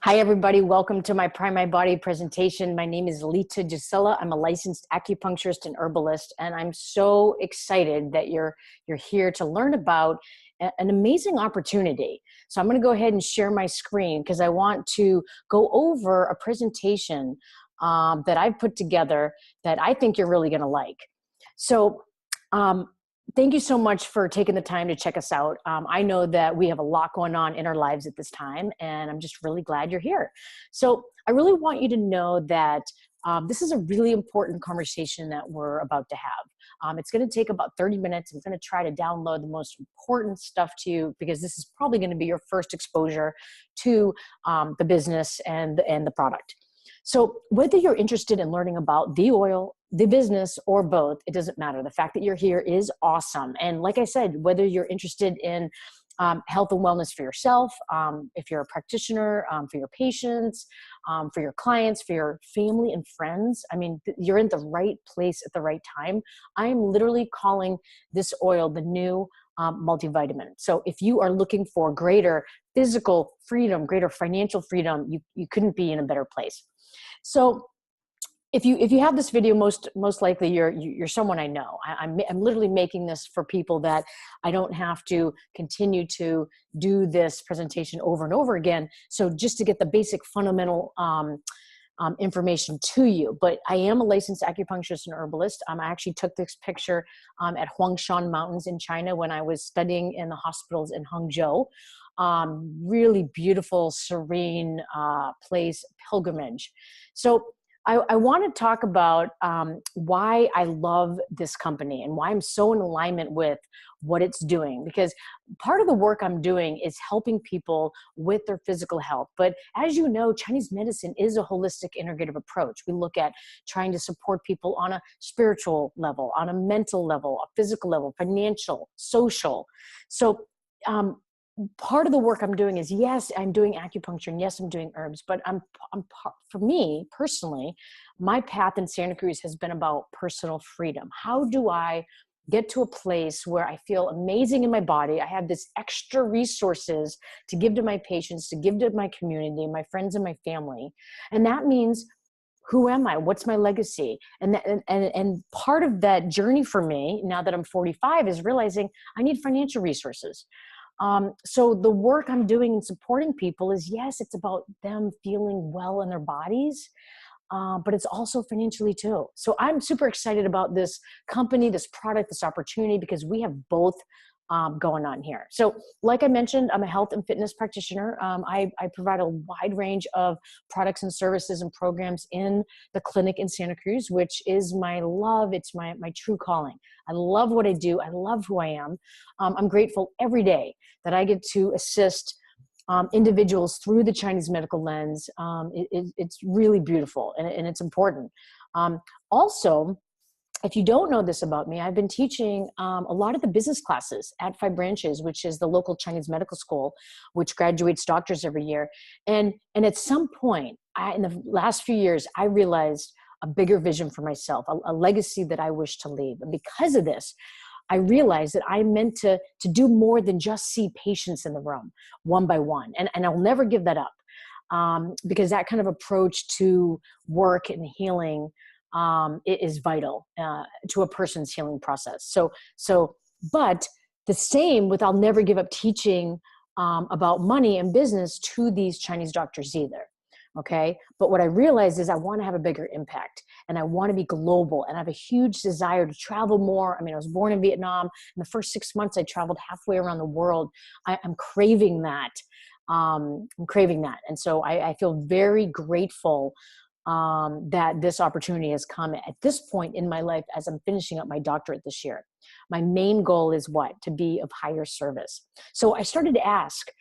Hi, everybody. Welcome to my Prime My Body presentation. My name is Lita Gisela. I'm a licensed acupuncturist and herbalist, and I'm so excited that you're here to learn about an amazing opportunity. So I'm going to go ahead and share my screen because I want to go over a presentation that I've put together that I think you're really going to like. So thank you so much for taking the time to check us out. I know that we have a lot going on in our lives at this time, and I'm just really glad you're here. So I really want you to know that this is a really important conversation that we're about to have. It's going to take about 30 minutes. I'm going to try to download the most important stuff to you because this is probably going to be your first exposure to the business and the product. So whether you're interested in learning about the oil, the business, or both, it doesn't matter. The fact that you're here is awesome. And like I said, whether you're interested in health and wellness for yourself, if you're a practitioner, for your patients, for your clients, for your family and friends, I mean, you're in the right place at the right time. I'm literally calling this oil the new multivitamin. So if you are looking for greater physical freedom, greater financial freedom, you couldn't be in a better place. So if you have this video, most likely you're someone I know. I'm literally making this for people that I don't have to continue to do this presentation over and over again. So just to get the basic fundamental information to you. But I am a licensed acupuncturist and herbalist. I actually took this picture at Huangshan Mountains in China when I was studying in the hospitals in Hangzhou. Really beautiful, serene place, pilgrimage. So I want to talk about why I love this company and why I'm so in alignment with what it's doing, because part of the work I'm doing is helping people with their physical health. But as you know, Chinese medicine is a holistic integrative approach. We look at trying to support people on a spiritual level, on a mental level, a physical level, financial, social. So part of the work I'm doing is, yes, I'm doing acupuncture and yes, I'm doing herbs, but for me personally, my path in Santa Cruz has been about personal freedom. How do I get to a place where I feel amazing in my body? I have this extra resources to give to my patients, to give to my community, my friends and my family. And that means, who am I? What's my legacy? And part of that journey for me, now that I'm 45, is realizing I need financial resources. So the work I'm doing in supporting people is, yes, it's about them feeling well in their bodies, but it's also financially too. So I'm super excited about this company, this product, this opportunity, because we have both going on here. So like I mentioned, I'm a health and fitness practitioner. I provide a wide range of products and services and programs in the clinic in Santa Cruz, which is my love. It's my true calling. I love what I do. I love who I am. I'm grateful every day that I get to assist individuals through the Chinese medical lens. It's really beautiful and it's important. Also, if you don't know this about me, I've been teaching a lot of the business classes at Five Branches, which is the local Chinese medical school, which graduates doctors every year. And at some point, in the last few years, I realized a bigger vision for myself, a legacy that I wish to leave. And because of this, I realized that I meant to do more than just see patients in the room one by one. And I'll never give that up because that kind of approach to work and healing it is vital to a person's healing process. But the same with, I'll never give up teaching about money and business to these Chinese doctors either. Okay. But what I realized is I want to have a bigger impact and I want to be global, and I have a huge desire to travel more. I mean, I was born in Vietnam. In the first 6 months, I traveled halfway around the world. I'm craving that. And so I feel very grateful that this opportunity has come at this point in my life as I'm finishing up my doctorate this year. My main goal is what? To be of higher service. So I started to ask,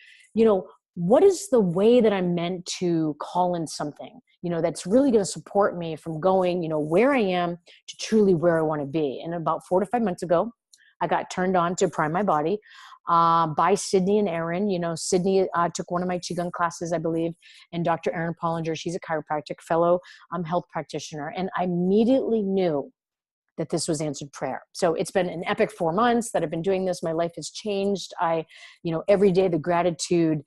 what is the way that I'm meant to call in something, that's really going to support me from going, where I am to truly where I want to be. And about 4 to 5 months ago, I got turned on to Prime My Body by Sydney and Aaron. Sydney took one of my Qigong classes, I believe, and Dr. Aaron Pollinger, she's a chiropractic fellow health practitioner. And I immediately knew that this was answered prayer. So it's been an epic 4 months that I've been doing this. My life has changed. Every day the gratitude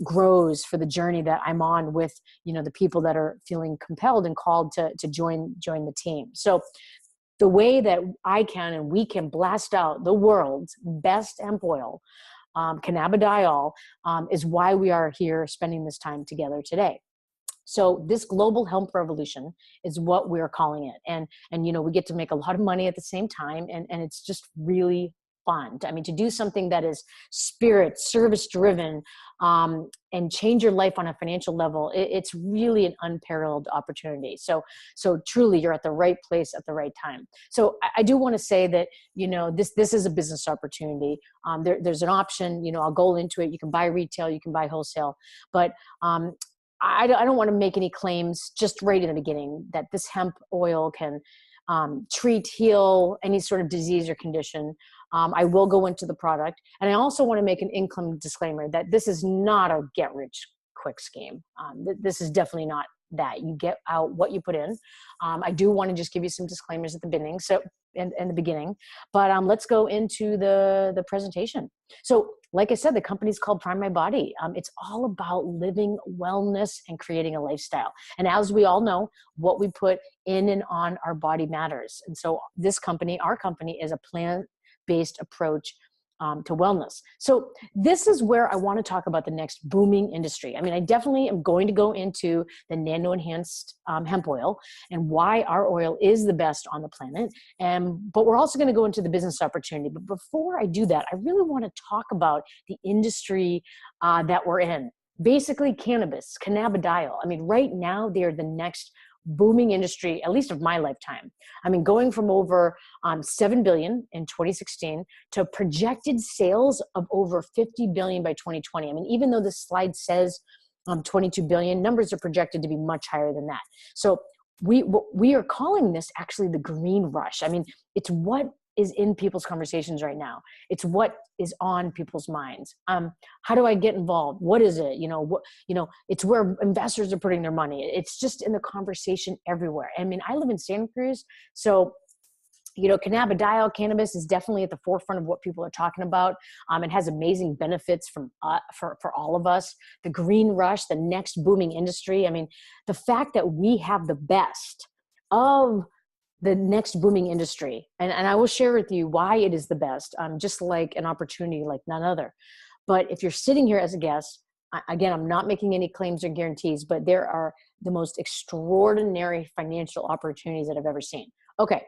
grows for the journey that I'm on with, the people that are feeling compelled and called to join the team. So the way that I can and we can blast out the world's best hemp oil, cannabidiol, is why we are here spending this time together today. So this global hemp revolution is what we're calling it. And we get to make a lot of money at the same time. And it's just really fun. I mean, to do something that is spirit, service driven, and change your life on a financial level, it's really an unparalleled opportunity. So truly you're at the right place at the right time. So I do want to say that, this is a business opportunity. There's an option, I'll go into it. You can buy retail, you can buy wholesale, but, I don't want to make any claims just right in the beginning that this hemp oil can treat, heal any sort of disease or condition. I will go into the product. And I also want to make an income disclaimer that this is not a get rich quick scheme. This is definitely not that. You get out what you put in. I do want to just give you some disclaimers at the beginning. But let's go into the presentation. So like I said, the company's called Prime My Body. It's all about living wellness and creating a lifestyle. And as we all know, what we put in and on our body matters. And so our company is a plant-based approach to wellness. So this is where I want to talk about the next booming industry. I mean, I definitely am going to go into the nano-enhanced hemp oil and why our oil is the best on the planet. But we're also going to go into the business opportunity. But before I do that, I really want to talk about the industry that we're in. Basically cannabis, cannabidiol. I mean, right now they're the next booming industry, at least of my lifetime. I mean, going from over 7 billion in 2016 to projected sales of over 50 billion by 2020. I mean, even though this slide says 22 billion, numbers are projected to be much higher than that. So we are calling this actually the green rush. I mean, it's what is in people's conversations right now. It's what is on people's minds. How do I get involved? What is it? It's where investors are putting their money. It's just in the conversation everywhere. I mean, I live in Santa Cruz, so cannabidiol, cannabis is definitely at the forefront of what people are talking about. It has amazing benefits for all of us. The green rush, the next booming industry. I mean, the fact that we have the best of the next booming industry. And I will share with you why it is the best, just like an opportunity like none other. But if you're sitting here as a guest, again, I'm not making any claims or guarantees, but there are the most extraordinary financial opportunities that I've ever seen. Okay.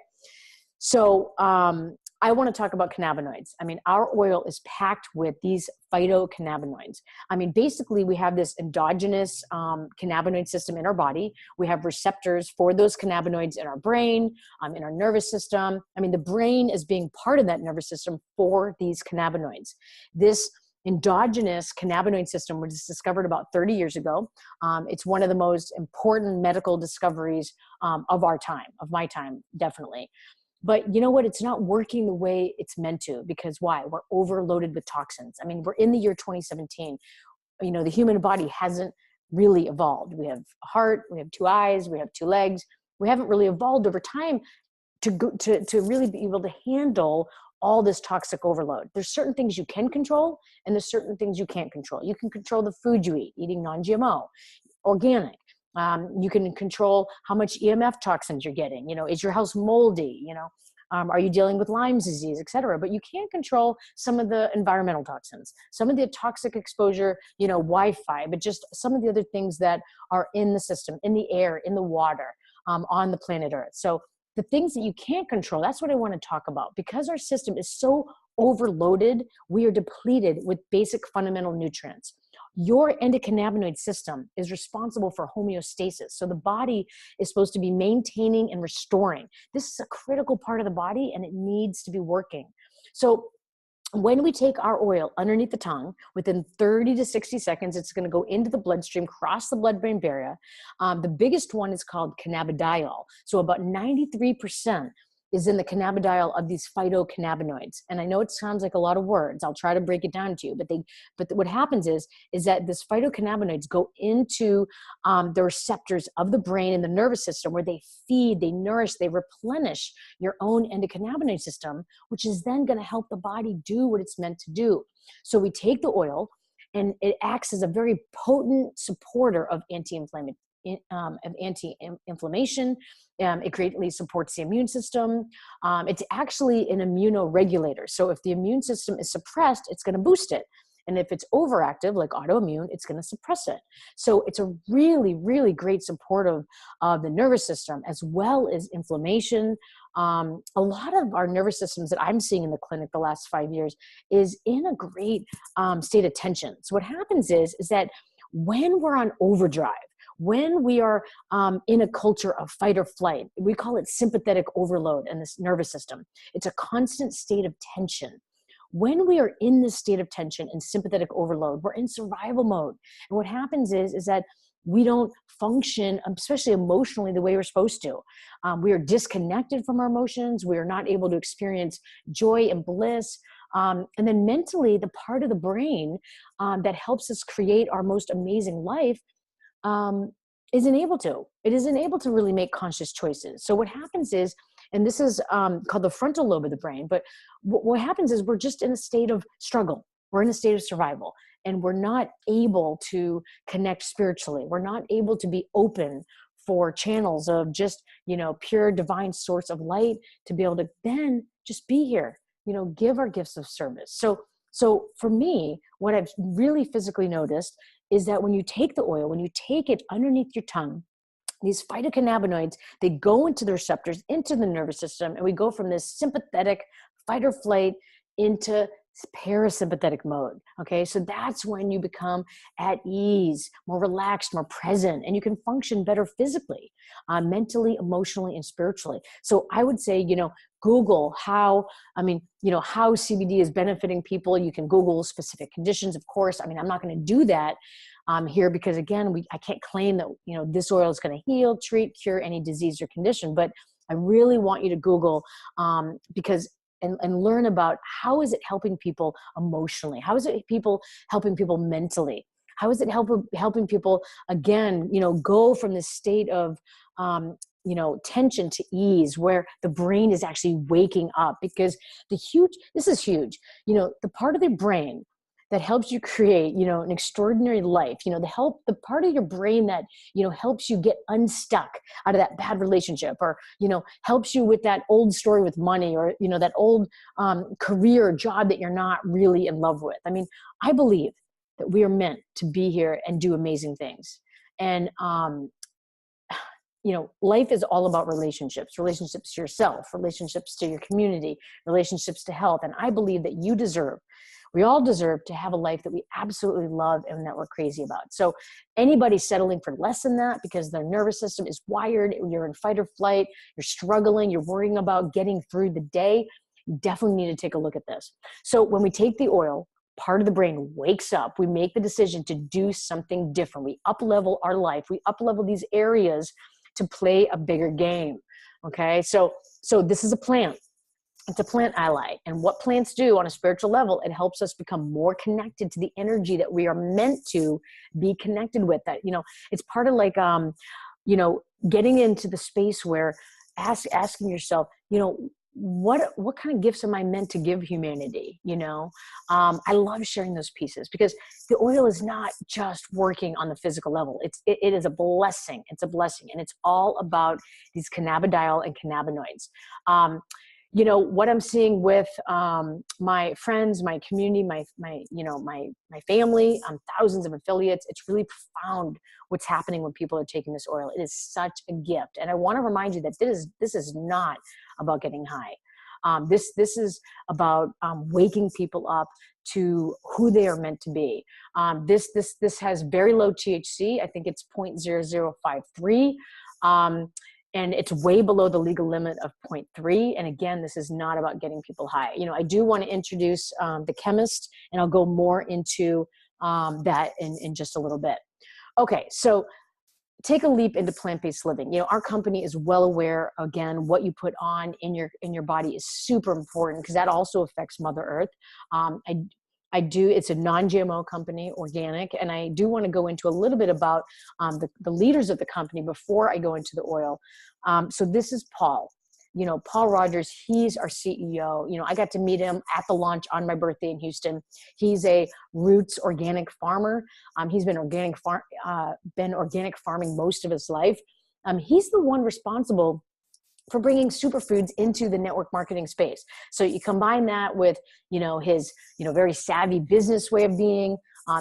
So I want to talk about cannabinoids. I mean, our oil is packed with these phytocannabinoids. I mean, basically we have this endogenous cannabinoid system in our body. We have receptors for those cannabinoids in our brain, in our nervous system. I mean, the brain is being part of that nervous system for these cannabinoids. This endogenous cannabinoid system was discovered about 30 years ago. It's one of the most important medical discoveries of my time, definitely. But you know what? It's not working the way it's meant to, because why? We're overloaded with toxins. I mean, we're in the year 2017. The human body hasn't really evolved. We have a heart, we have 2 eyes, we have 2 legs. We haven't really evolved over time to really be able to handle all this toxic overload. There's certain things you can control and there's certain things you can't control. You can control the food you eat, eating non-GMO, organic. You can control how much EMF toxins you're getting. Is your house moldy? Are you dealing with Lyme's disease, et cetera? But you can't control some of the environmental toxins, some of the toxic exposure, Wi-Fi, but just some of the other things that are in the system, in the air, in the water, on the planet Earth. So the things that you can't control, that's what I want to talk about. Because our system is so overloaded, we are depleted with basic fundamental nutrients. Your endocannabinoid system is responsible for homeostasis. So the body is supposed to be maintaining and restoring. This is a critical part of the body and it needs to be working. So when we take our oil underneath the tongue, within 30 to 60 seconds, it's going to go into the bloodstream, cross the blood-brain barrier. The biggest one is called cannabidiol. So about 93% is in the cannabidiol of these phytocannabinoids. And I know it sounds like a lot of words. I'll try to break it down to you, but what happens is that this phytocannabinoids go into the receptors of the brain and the nervous system, where they feed, they nourish, they replenish your own endocannabinoid system, which is then going to help the body do what it's meant to do. So we take the oil, and it acts as a very potent supporter of anti-inflammation. It greatly supports the immune system. It's actually an immunoregulator. So if the immune system is suppressed, it's going to boost it. And if it's overactive, like autoimmune, it's going to suppress it. So it's a really, really great supportive of the nervous system, as well as inflammation. A lot of our nervous systems that I'm seeing in the clinic the last 5 years is in a great state of tension. So what happens is that when we're on overdrive, when we are in a culture of fight or flight, we call it sympathetic overload in this nervous system. It's a constant state of tension. When we are in this state of tension and sympathetic overload, we're in survival mode. And what happens is that we don't function, especially emotionally, the way we're supposed to. We are disconnected from our emotions. We are not able to experience joy and bliss. And then mentally, the part of the brain that helps us create our most amazing life isn't able to. It isn't able to really make conscious choices. So what happens is, and this is called the frontal lobe of the brain, but what happens is we're just in a state of struggle. We're in a state of survival, and we're not able to connect spiritually. We're not able to be open for channels of just, pure divine source of light, to be able to then just be here, give our gifts of service. So for me, what I've really physically noticed is that when you take the oil, when you take it underneath your tongue, these phytocannabinoids, they go into the receptors, into the nervous system, and we go from this sympathetic fight or flight into parasympathetic mode. Okay, so that's when you become at ease, more relaxed, more present, and you can function better physically, mentally, emotionally, and spiritually. So I would say, Google how CBD is benefiting people. You can Google specific conditions, of course. I'm not going to do that here, because again, I can't claim that, this oil is going to heal, treat, cure any disease or condition, but I really want you to Google because and learn about how is it helping people emotionally? How is it helping people mentally? How is it helping people, again, go from this state of, tension to ease, where the brain is actually waking up? Because this is huge, the part of the brain that helps you create, an extraordinary life, the part of your brain that, helps you get unstuck out of that bad relationship, or, helps you with that old story with money, or, that old career or job that you're not really in love with. I believe that we are meant to be here and do amazing things. And, life is all about relationships to yourself, relationships to your community, relationships to health. And I believe that we all deserve to have a life that we absolutely love and that we're crazy about. So anybody settling for less than that because their nervous system is wired, you're in fight or flight, you're struggling, you're worrying about getting through the day, you definitely need to take a look at this. So when we take the oil, part of the brain wakes up. We make the decision to do something different. We up-level our life. We up-level these areas to play a bigger game. Okay, so this is a plant. It's a plant ally. And what plants do on a spiritual level, it helps us become more connected to the energy that we are meant to be connected with. That, it's part of like, getting into the space where asking yourself, what kind of gifts am I meant to give humanity? I love sharing those pieces, because the oil is not just working on the physical level. It is a blessing. It's a blessing. And it's all about these cannabidiol and cannabinoids. What I'm seeing with my friends, my community, my family, thousands of affiliates, it's really profound what's happening when people are taking this oil. It is such a gift. And I want to remind you that this is not about getting high. This is about waking people up to who they are meant to be. This has very low THC. I think it's 0.0053. And it's way below the legal limit of 0.3. And again, this is not about getting people high. I do want to introduce the chemist, and I'll go more into that in just a little bit. Okay, so take a leap into plant-based living. You know, our company is well aware, again, what you put on in your body is super important because that also affects Mother Earth. It's a non-GMO company, organic, and I do want to go into a little bit about the leaders of the company before I go into the oil. So this is Paul. You know, Paul Rogers, he's our CEO. You know, I got to meet him at the launch on my birthday in Houston. He's a roots organic farmer. He's been organic farming most of his life. He's the one responsible for bringing superfoods into the network marketing space. So you combine that with, you know, his, you know, very savvy business way of being.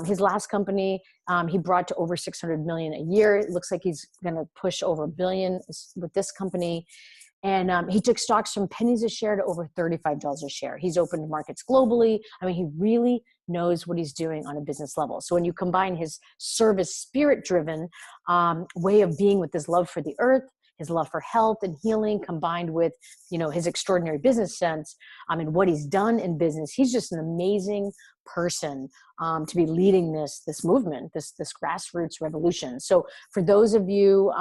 His last company, he brought to over 600 million a year. It looks like he's going to push over $1 billion with this company. And he took stocks from pennies a share to over $35 a share. He's opened markets globally. I mean, he really knows what he's doing on a business level. So when you combine his service spirit-driven way of being with his love for the earth, his love for health and healing, combined with, you know, his extraordinary business sense, and what he's done in business, he's just an amazing person to be leading this movement, this grassroots revolution. So for those of you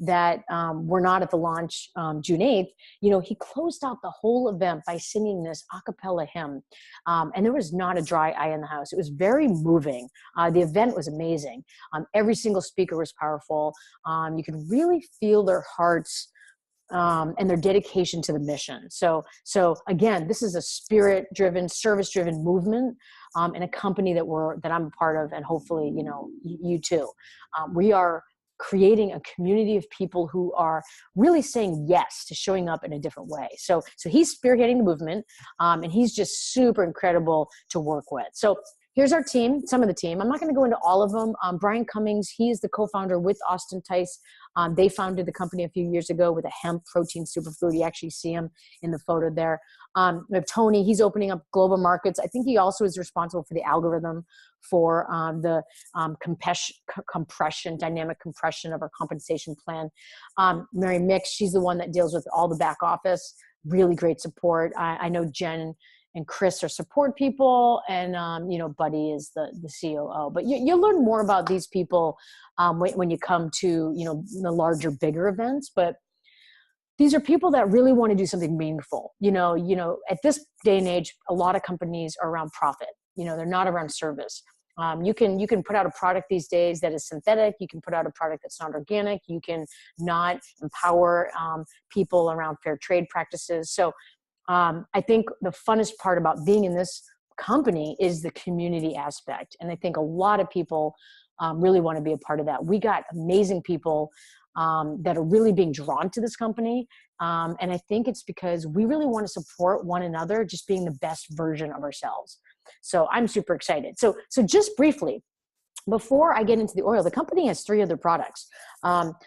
that were not at the launch June 8th, you know, he closed out the whole event by singing this a cappella hymn. And there was not a dry eye in the house. It was very moving. The event was amazing. Every single speaker was powerful. You could really feel their hearts and their dedication to the mission. So again, this is a spirit-driven, service-driven movement, and a company that I'm a part of, and hopefully, you know, you too. We are creating a community of people who are really saying yes to showing up in a different way. So he's spearheading the movement, and he's just super incredible to work with. So here's our team, some of the team. I'm not going to go into all of them. Brian Cummings, he is the co-founder with Austin Tice. They founded the company a few years ago with a hemp protein superfood. You actually see him in the photo there. We have Tony, he's opening up global markets. I think he also is responsible for the algorithm for the dynamic compression of our compensation plan. Mary Mix, she's the one that deals with all the back office, really great support. I know Jen and Chris are support people, and you know, Buddy is the COO. But you'll learn more about these people when you come to, you know, the larger, bigger events. But these are people that really want to do something meaningful. You know, at this day and age, a lot of companies are around profit. You know, they're not around service. You can put out a product these days that is synthetic. You can put out a product that's not organic. You can not empower people around fair trade practices. So I think the funnest part about being in this company is the community aspect. And I think a lot of people really want to be a part of that. We got amazing people that are really being drawn to this company. And I think it's because we really want to support one another, just being the best version of ourselves. So I'm super excited. So just briefly, before I get into the oil, the company has 3 other products.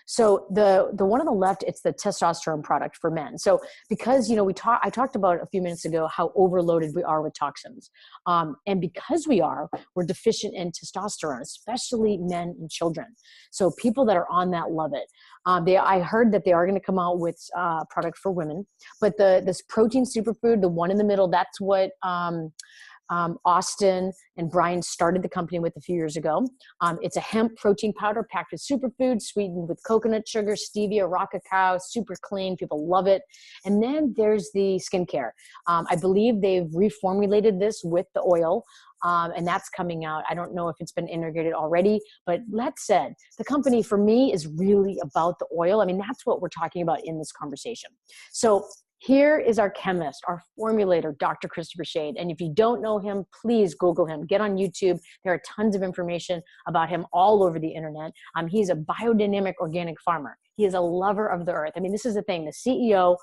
So the one on the left, it's the testosterone product for men. So because, you know, I talked about a few minutes ago how overloaded we are with toxins. And because we're deficient in testosterone, especially men and children. So people that are on that love it. I heard that they are going to come out with a product for women, but this protein superfood, the one in the middle, that's what Austin and Brian started the company with a few years ago. It's a hemp protein powder packed with superfoods, sweetened with coconut sugar, stevia, raw cacao, super clean. People love it. And then there's the skincare. I believe they've reformulated this with the oil, and that's coming out. I don't know if it's been integrated already, but that said, the company for me is really about the oil. I mean, that's what we're talking about in this conversation. So here is our chemist, our formulator, Dr. Christopher Shade. And if you don't know him, please Google him. Get on YouTube. There are tons of information about him all over the internet. He's a biodynamic organic farmer. He is a lover of the earth. I mean, this is the thing. The CEO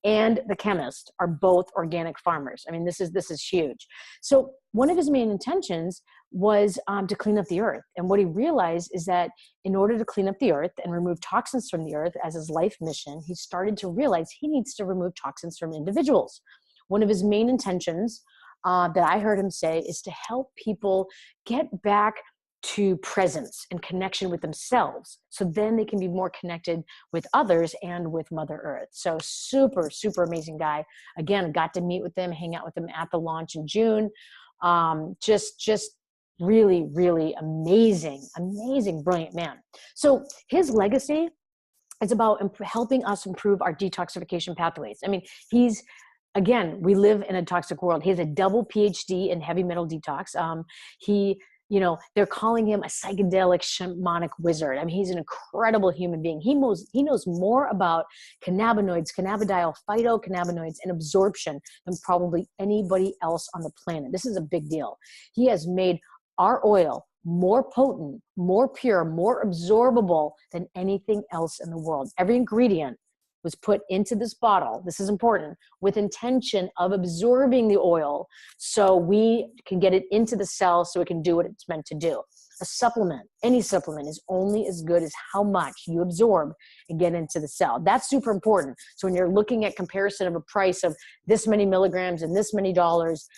and the chemist are both organic farmers. I mean, this is huge. So one of his main intentions was to clean up the earth. And what he realized is that in order to clean up the earth and remove toxins from the earth as his life mission, he started to realize he needs to remove toxins from individuals. One of his main intentions that I heard him say is to help people get back to presence and connection with themselves, so then they can be more connected with others and with Mother Earth. So super, super amazing guy. Again, got to meet with him, hang out with him at the launch in June. Just Really, really amazing, amazing, brilliant man. So his legacy, it's about helping us improve our detoxification pathways. I mean, again, we live in a toxic world. He has a double PhD in heavy metal detox. They're calling him a psychedelic shamanic wizard. I mean, he's an incredible human being. He knows more about cannabinoids, cannabidiol, phytocannabinoids, and absorption than probably anybody else on the planet. This is a big deal. He has made our oil more potent, more pure, more absorbable than anything else in the world. Every ingredient was put into this bottle, this is important, with intention of absorbing the oil so we can get it into the cell so it can do what it's meant to do. A supplement, any supplement, is only as good as how much you absorb and get into the cell. That's super important. So when you're looking at comparison of a price of this many milligrams and this many dollars,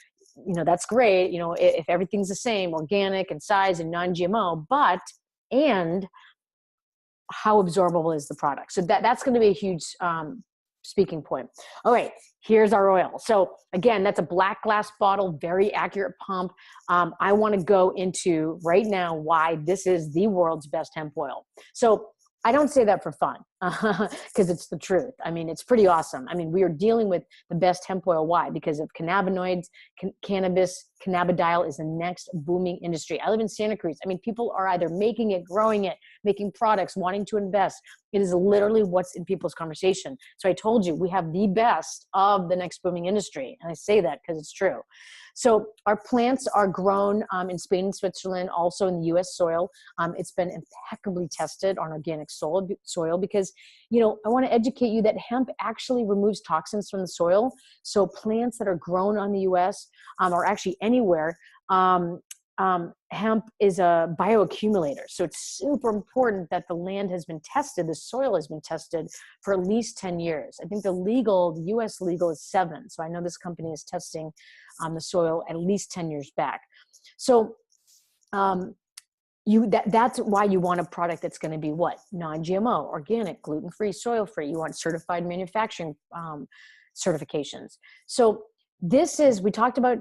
that's great, if everything's the same, organic and size and non-GMO, and how absorbable is the product. So that's going to be a huge speaking point. All right, here's our oil. So again, that's a black glass bottle, very accurate pump. I want to go into right now why this is the world's best hemp oil. So I don't say that for fun because it's the truth. I mean, it's pretty awesome. I mean, we are dealing with the best hemp oil. Why? Because of cannabinoids, cannabis, cannabidiol is the next booming industry. I live in Santa Cruz. I mean, people are either making it, growing it, making products, wanting to invest. It is literally what's in people's conversation. So I told you, we have the best of the next booming industry. And I say that because it's true. So our plants are grown in Spain and Switzerland, also in the U.S. soil. It's been impeccably tested on organic soil because, I want to educate you that hemp actually removes toxins from the soil. So plants that are grown on the U.S. Or actually anywhere, hemp is a bioaccumulator. So it's super important that the land has been tested, the soil has been tested for at least 10 years. I think the U.S. legal is 7. So I know this company is testing the soil at least 10 years back. So that's why you want a product that's going to be what? Non-GMO, organic, gluten-free, soil-free. You want certified manufacturing certifications. So we talked about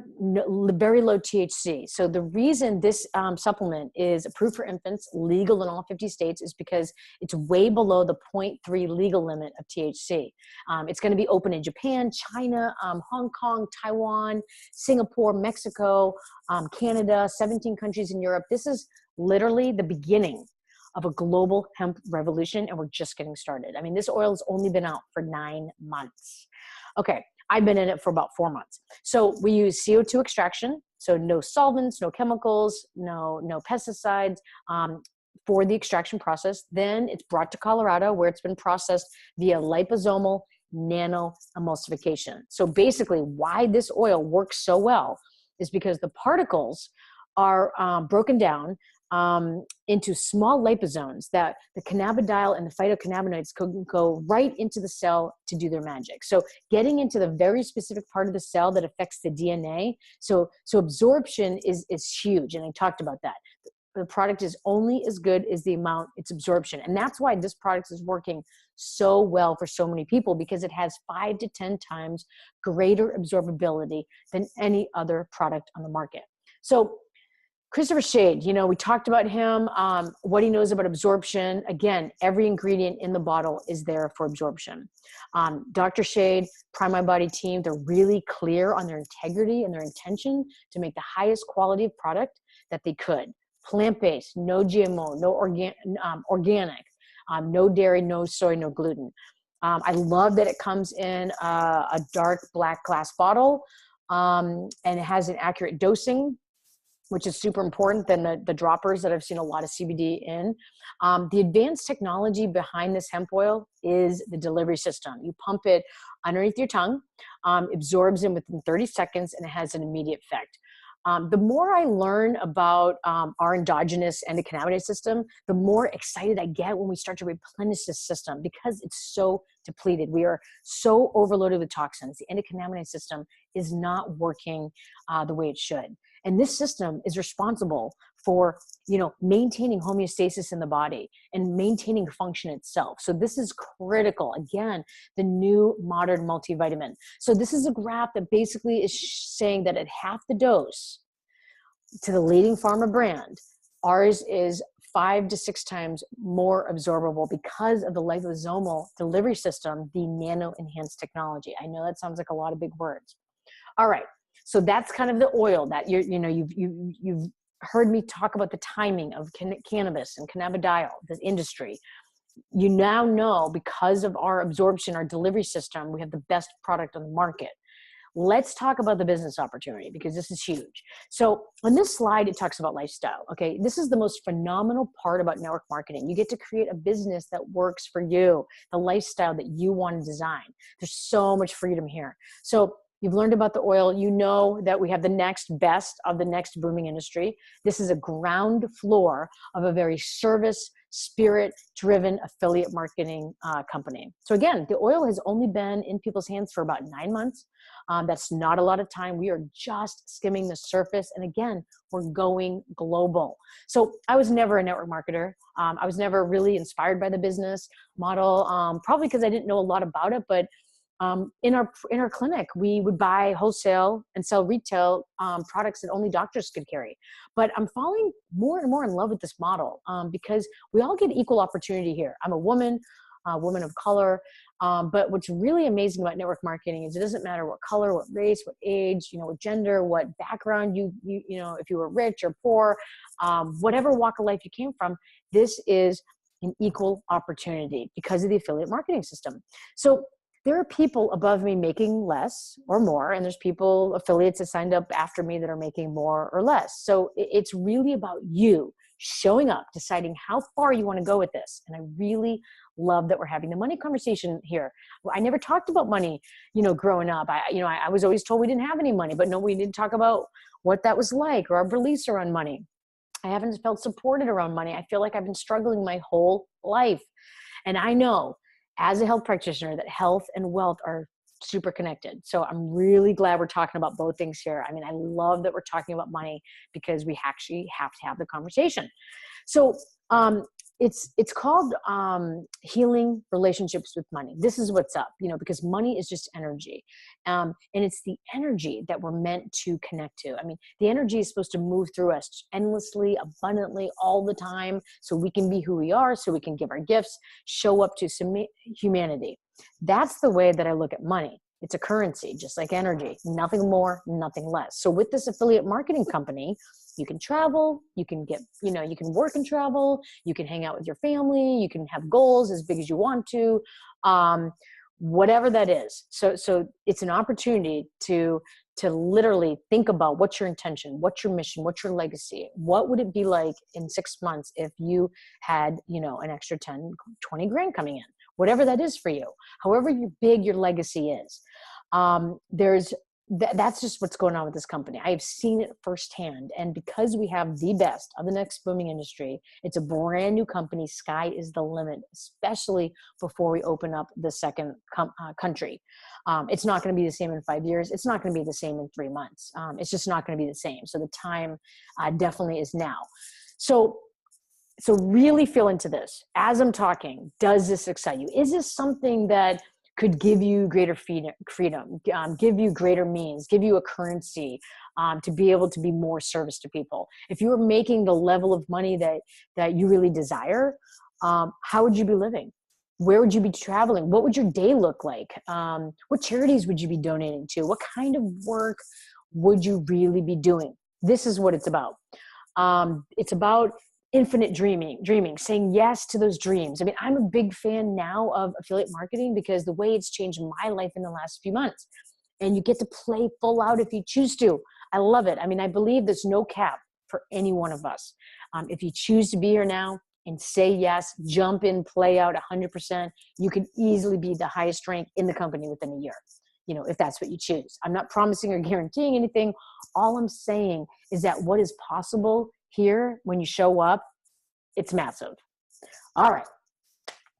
very low THC. So the reason this supplement is approved for infants, legal in all 50 states, is because it's way below the 0.3 legal limit of THC. It's going to be open in Japan, China, Hong Kong, Taiwan, Singapore, Mexico, Canada, 17 countries in Europe. This is literally the beginning of a global hemp revolution, and we're just getting started. I mean, this oil has only been out for 9 months. Okay. I've been in it for about 4 months. So we use CO2 extraction. So no solvents, no chemicals, no pesticides for the extraction process. Then it's brought to Colorado where it's been processed via liposomal nano emulsification. So basically why this oil works so well is because the particles are broken down into small liposomes that the cannabidiol and the phytocannabinoids can go right into the cell to do their magic. So getting into the very specific part of the cell that affects the DNA. So absorption is huge. And I talked about that. The product is only as good as the amount its absorption. And that's why this product is working so well for so many people, because it has 5 to 10 times greater absorbability than any other product on the market. So Christopher Shade, we talked about him, what he knows about absorption. Again, every ingredient in the bottle is there for absorption. Dr. Shade, Prime My Body team, they're really clear on their integrity and their intention to make the highest quality of product that they could. Plant-based, no GMO, no organic, no dairy, no soy, no gluten. I love that it comes in a dark black glass bottle, and it has an accurate dosing, which is super important than the droppers that I've seen a lot of CBD in. The advanced technology behind this hemp oil is the delivery system. You pump it underneath your tongue, absorbs in within 30 seconds, and it has an immediate effect. The more I learn about our endogenous endocannabinoid system, the more excited I get when we start to replenish this system, because it's so depleted. We are so overloaded with toxins. The endocannabinoid system is not working the way it should. And this system is responsible for, maintaining homeostasis in the body and maintaining function itself. So this is critical. Again, the new modern multivitamin. So this is a graph that basically is saying that at half the dose, to the leading pharma brand, ours is 5 to 6 times more absorbable because of the liposomal delivery system, the nano enhanced technology. I know that sounds like a lot of big words. All right. So that's kind of the oil that you've heard me talk about the timing of cannabis and cannabidiol, the industry. You now know, because of our absorption, our delivery system, we have the best product on the market. Let's talk about the business opportunity, because this is huge. So on this slide, it talks about lifestyle. Okay. This is the most phenomenal part about network marketing. You get to create a business that works for you, the lifestyle that you want to design. There's so much freedom here. So you've learned about the oil. You know that we have the next best of the next booming industry. This is a ground floor of a very service, spirit-driven affiliate marketing company. So again, the oil has only been in people's hands for about 9 months. That's not a lot of time. We are just skimming the surface. And again, we're going global. So I was never a network marketer. I was never really inspired by the business model, probably because I didn't know a lot about it. But in our clinic, we would buy wholesale and sell retail products that only doctors could carry. But I'm falling more and more in love with this model because we all get equal opportunity here. I'm a woman of color. But what's really amazing about network marketing is it doesn't matter what color, what race, what age, what gender, what background if you were rich or poor, whatever walk of life you came from, this is an equal opportunity because of the affiliate marketing system. So there are people above me making less or more, and there's affiliates that signed up after me that are making more or less. So it's really about you showing up, deciding how far you want to go with this. And I really love that we're having the money conversation here. I never talked about money, growing up. I was always told we didn't have any money, but no, we didn't talk about what that was like or our beliefs around money. I haven't felt supported around money. I feel like I've been struggling my whole life. And I know as a health practitioner that health and wealth are super connected. So I'm really glad we're talking about both things here. I mean, I love that we're talking about money because we actually have to have the conversation. So it's called healing relationships with money. This is what's up, because money is just energy. And it's the energy that we're meant to connect to. I mean, the energy is supposed to move through us endlessly, abundantly, all the time, so we can be who we are, so we can give our gifts, show up to humanity. That's the way that I look at money. It's a currency, just like energy, nothing more, nothing less. So with this affiliate marketing company, you can travel, you can get, you can work and travel, you can hang out with your family, you can have goals as big as you want to, whatever that is. So it's an opportunity to literally think about what's your intention, what's your mission, what's your legacy. What would it be like in 6 months if you had, an extra 10, 20 grand coming in, whatever that is for you, however big your legacy is. That's just what's going on with this company. I have seen it firsthand. And because we have the best of the next booming industry, it's a brand new company. Sky is the limit, especially before we open up the second country. It's not going to be the same in 5 years. It's not going to be the same in 3 months. It's just not going to be the same. So the time definitely is now. So really feel into this. As I'm talking, does this excite you? Is this something that could give you greater freedom, give you greater means, give you a currency to be able to be more service to people? If you were making the level of money that you really desire, how would you be living? Where would you be traveling? What would your day look like? What charities would you be donating to? What kind of work would you really be doing? This is what it's about. It's about infinite dreaming, saying yes to those dreams. I mean, I'm a big fan now of affiliate marketing because the way it's changed my life in the last few months. And you get to play full out if you choose to. I love it. I mean, I believe there's no cap for any one of us. If you choose to be here now and say yes, jump in, play out 100%, you can easily be the highest rank in the company within a year, if that's what you choose. I'm not promising or guaranteeing anything. All I'm saying is that what is possible here when you show up, it's massive. All right,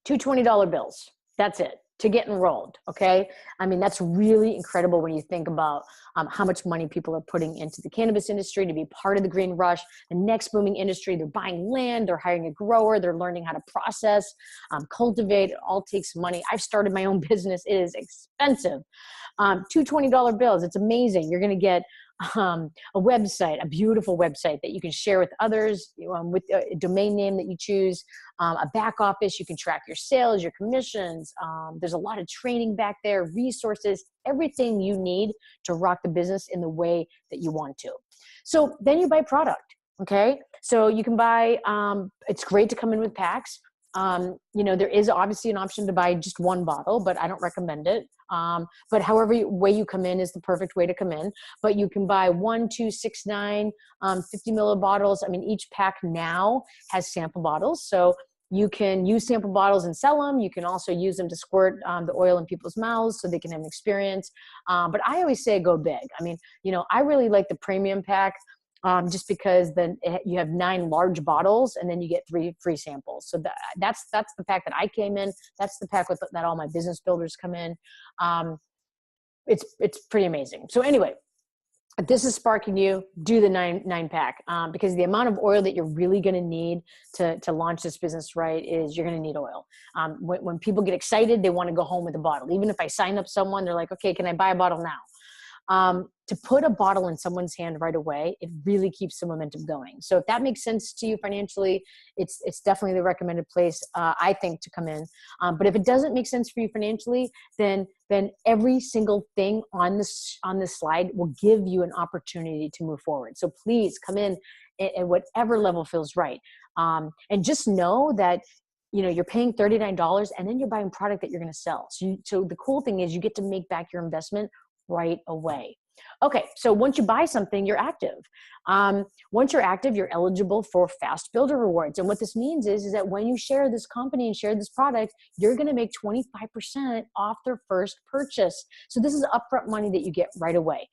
two $20 bills. That's it to get enrolled. Okay. I mean, that's really incredible when you think about how much money people are putting into the cannabis industry to be part of the green rush, the next booming industry. They're buying land, they're hiring a grower, they're learning how to process, cultivate. It all takes money. I've started my own business. It is expensive. Two $20 bills. It's amazing. You're going to get a website, a beautiful website that you can share with others, with a domain name that you choose, a back office, you can track your sales, your commissions. There's a lot of training back there, resources, everything you need to rock the business in the way that you want to. So then you buy product. Okay. So you can buy, it's great to come in with packs. There is obviously an option to buy just one bottle, but I don't recommend it. But however way you come in is the perfect way to come in. But you can buy 1, 2, 6, 9, 50 milliliter bottles. I mean, each pack now has sample bottles. So you can use sample bottles and sell them. You can also use them to squirt the oil in people's mouths so they can have an experience. But I always say go big. I mean, I really like the premium pack. Just because then you have 9 large bottles and then you get 3 free samples. So that's the pack that I came in. That's the pack that all my business builders come in. It's pretty amazing. So anyway, if this is sparking you, do the 9 pack because the amount of oil that you're really going to need to launch this business right is you're going to need oil. When people get excited, they want to go home with a bottle. Even if I sign up someone, they're like, okay, can I buy a bottle now? To put a bottle in someone's hand right away, it really keeps the momentum going. So if that makes sense to you financially, it's definitely the recommended place, I think, to come in. But if it doesn't make sense for you financially, then every single thing on this slide will give you an opportunity to move forward. So please come in at whatever level feels right. And just know that you're paying $39 and then you're buying product that you're going to sell. So the cool thing is you get to make back your investment right away. Okay, so once you buy something, you're active. Once you're active, you're eligible for fast builder rewards. And what this means is that when you share this company and share this product, you're going to make 25% off their first purchase. So this is upfront money that you get right away.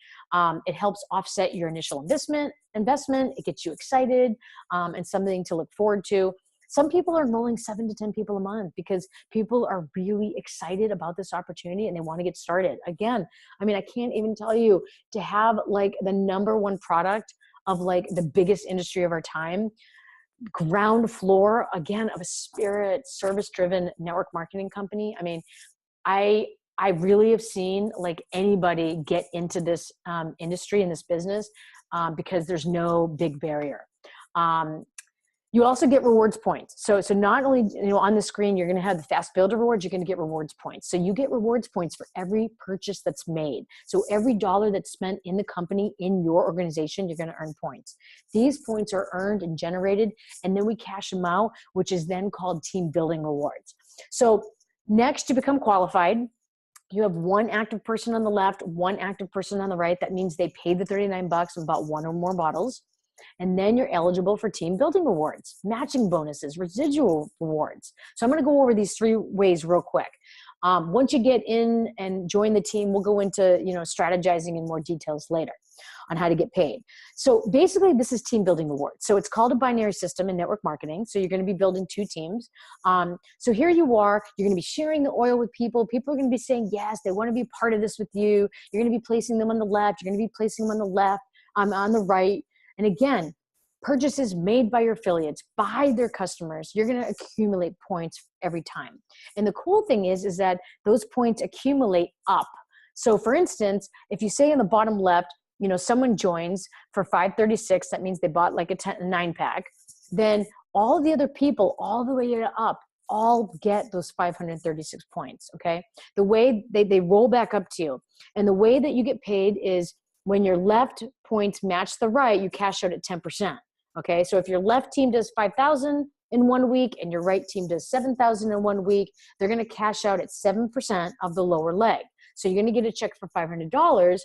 It helps offset your initial investment. It gets you excited and something to look forward to. Some people are enrolling 7 to 10 people a month because people are really excited about this opportunity and they want to get started. Again, I mean, I can't even tell you to have like the #1 product of like the biggest industry of our time, ground floor, again, of a spirit service-driven network marketing company. I mean, I really have seen like anybody get into this industry and this business because there's no big barrier. You also get rewards points. So not only, on the screen, you're going to have the fast builder rewards, you're going to get rewards points. So you get rewards points for every purchase that's made. So every dollar that's spent in the company, in your organization, you're going to earn points. These points are earned and generated, and then we cash them out, which is then called team building rewards. So next, to become qualified, you have 1 active person on the left, 1 active person on the right. That means they paid the $39 and bought 1 or more bottles. And then you're eligible for team building rewards, matching bonuses, residual rewards. So I'm going to go over these 3 ways real quick. Once you get in and join the team, we'll go into, strategizing in more details later on how to get paid. So basically this is team building rewards. So it's called a binary system in network marketing. So you're going to be building 2 teams. So here you are, you're going to be sharing the oil with people. People are going to be saying, yes, they want to be part of this with you. You're going to be placing them on the left. You're going to be placing them on the left, on the right. And again, purchases made by your affiliates, by their customers, you're going to accumulate points every time. And the cool thing is that those points accumulate up. So for instance, if you say in the bottom left, someone joins for $536, that means they bought like a 9 pack, then all the other people all the way up all get those 536 points, okay? The way they roll back up to you. And the way that you get paid is when your left points match the right, you cash out at 10%. Okay, so if your left team does 5,000 in 1 week and your right team does 7,000 in 1 week, they're going to cash out at 7% of the lower leg. So you're going to get a check for $500.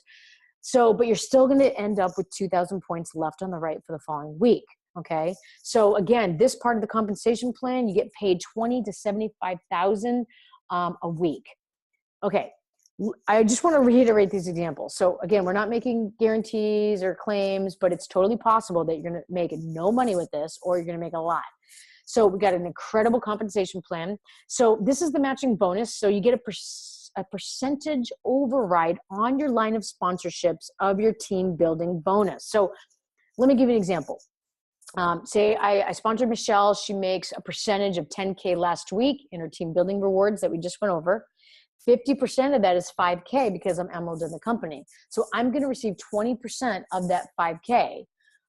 But you're still going to end up with 2,000 points left on the right for the following week. Okay, so again, this part of the compensation plan, you get paid $20,000 to $75,000 a week. Okay. I just want to reiterate these examples. So again, we're not making guarantees or claims, but it's totally possible that you're going to make no money with this or you're going to make a lot. So we got an incredible compensation plan. So this is the matching bonus. So you get a percentage override on your line of sponsorships of your team building bonus. So let me give you an example. Say I sponsored Michelle. She makes a percentage of $10K last week in her team building rewards that we just went over. 50% of that is 5K because I'm emerald in the company. So I'm going to receive 20% of that 5K,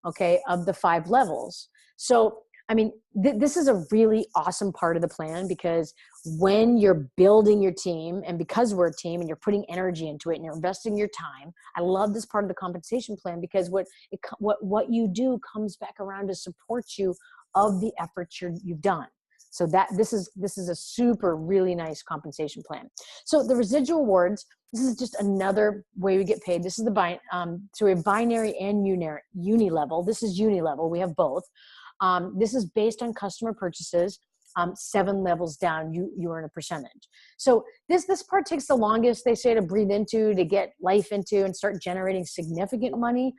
okay, of the 5 levels. So, I mean, this is a really awesome part of the plan, because when you're building your team, and because we're a team and you're putting energy into it and you're investing your time, I love this part of the compensation plan, because what you do comes back around to support you of the efforts you've done. So that this is a super really nice compensation plan. So the residual awards, this is just another way we get paid. This is so we have binary and uni level. This is uni level. We have both. This is based on customer purchases. 7 levels down, you earn a percentage. So this part takes the longest, they say, to breathe into, to get life into and start generating significant money.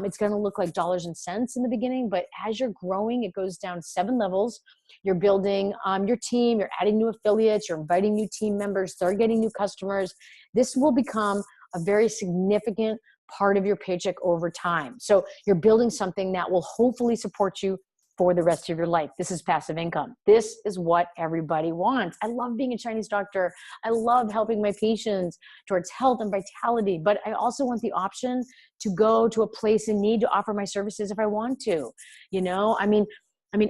It's going to look like dollars and cents in the beginning, but as you're growing, it goes down 7 levels. You're building your team, you're adding new affiliates, you're inviting new team members, they're getting new customers. This will become a very significant part of your paycheck over time. So you're building something that will hopefully support you for the rest of your life. This is passive income. This is what everybody wants. I love being a Chinese doctor. I love helping my patients towards health and vitality, but I also want the option to go to a place in need to offer my services if I want to. You know, I mean,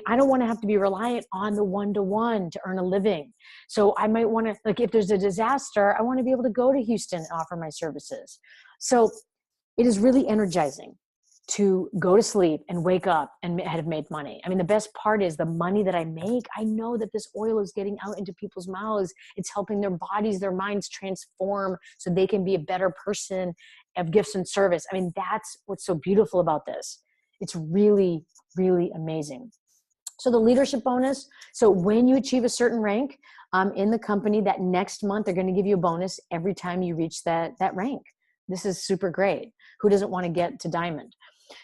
I don't want to have to be reliant on the one-to-one to earn a living. So I might want to, like, if there's a disaster, I want to be able to go to Houston and offer my services. So it is really energizing to go to sleep and wake up and have made money. I mean, the best part is the money that I make, I know that this oil is getting out into people's mouths. It's helping their bodies, their minds transform so they can be a better person of gifts and service. I mean, that's what's so beautiful about this. It's really, really amazing. So the leadership bonus, so when you achieve a certain rank in the company, that next month, they're going to give you a bonus every time you reach that rank. This is super great. Who doesn't want to get to diamond?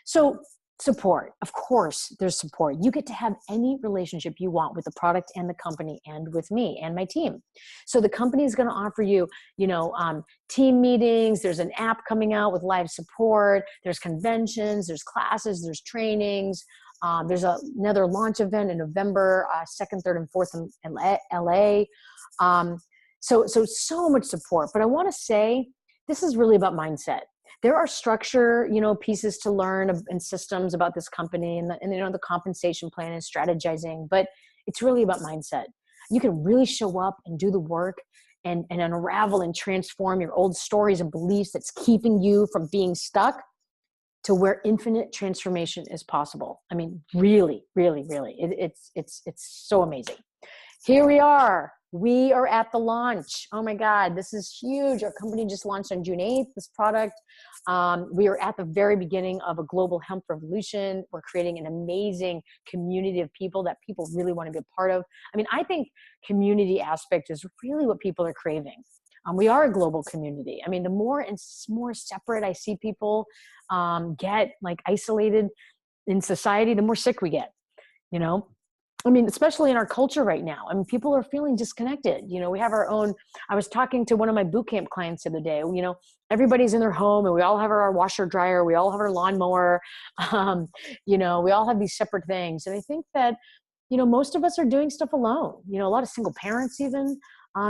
So support, of course, there's support. You get to have any relationship you want with the product and the company and with me and my team. So the company is going to offer you, team meetings. There's an app coming out with live support. There's conventions, there's classes, there's trainings. There's another launch event in November, 2nd, 3rd, and 4th in LA. So much support. But I want to say, this is really about mindset. There are structure, pieces to learn and systems about this company and the compensation plan and strategizing, but it's really about mindset. You can really show up and do the work and unravel and transform your old stories and beliefs that's keeping you from being stuck to where infinite transformation is possible. I mean, really, really, really, it's so amazing. Here we are. We are at the launch. Oh my God, this is huge. Our company just launched on June 8th, this product. We are at the very beginning of a global hemp revolution. We're creating an amazing community of people that people really want to be a part of. I mean, I think community aspect is really what people are craving. We are a global community. I mean, the more and more separate I see people get, like, isolated in society, the more sick we get, I mean, especially in our culture right now. I mean, people are feeling disconnected. We have our own, I was talking to one of my boot camp clients the other day, everybody's in their home and we all have our washer dryer. We all have our lawnmower. We all have these separate things. And I think that, most of us are doing stuff alone, a lot of single parents even.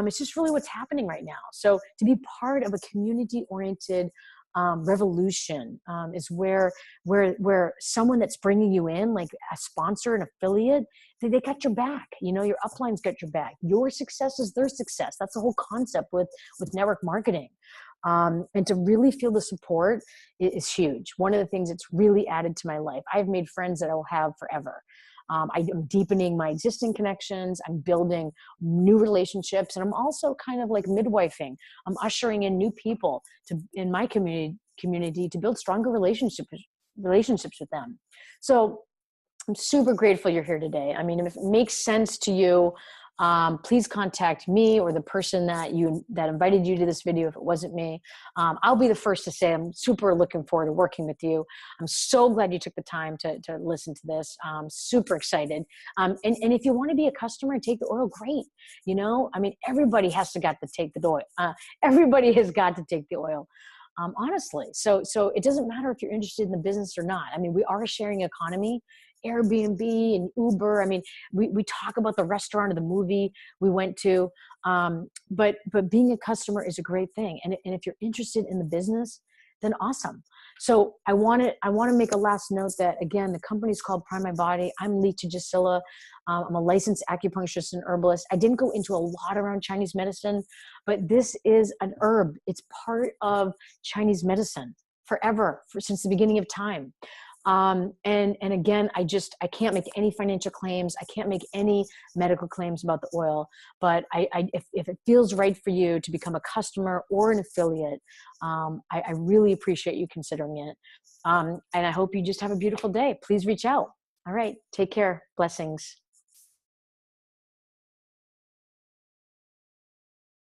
It's just really what's happening right now. So to be part of a community-oriented revolution is where someone that's bringing you in, like a sponsor, an affiliate, they got your back. Your uplines got your back. Your success is their success. That's the whole concept with network marketing. And to really feel the support is huge. One of the things that's really added to my life. I've made friends that I will have forever. I'm deepening my existing connections. I'm building new relationships. And I'm also kind of like midwifing. I'm ushering in new people in my community to build stronger relationships with them. So I'm super grateful you're here today. I mean, if it makes sense to you, please contact me or the person that invited you to this video if it wasn't me. I'll be the first to say I'm super looking forward to working with you. I'm so glad you took the time to listen to this. Super excited. And if you want to be a customer and take the oil, great. I mean, everybody has to take the oil. Everybody has got to take the oil. Honestly. So it doesn't matter if you're interested in the business or not. I mean, we are a sharing economy. Airbnb and Uber. I mean, we talk about the restaurant or the movie we went to. But being a customer is a great thing. And if you're interested in the business, then awesome. So I want to make a last note that, again, the company is called Prime My Body. I'm Lita Gisela. I'm a licensed acupuncturist and herbalist. I didn't go into a lot around Chinese medicine, but this is an herb. It's part of Chinese medicine forever, since the beginning of time. And again, I can't make any financial claims. I can't make any medical claims about the oil, but if it feels right for you to become a customer or an affiliate, I really appreciate you considering it. And I hope you just have a beautiful day. Please reach out. All right. Take care. Blessings.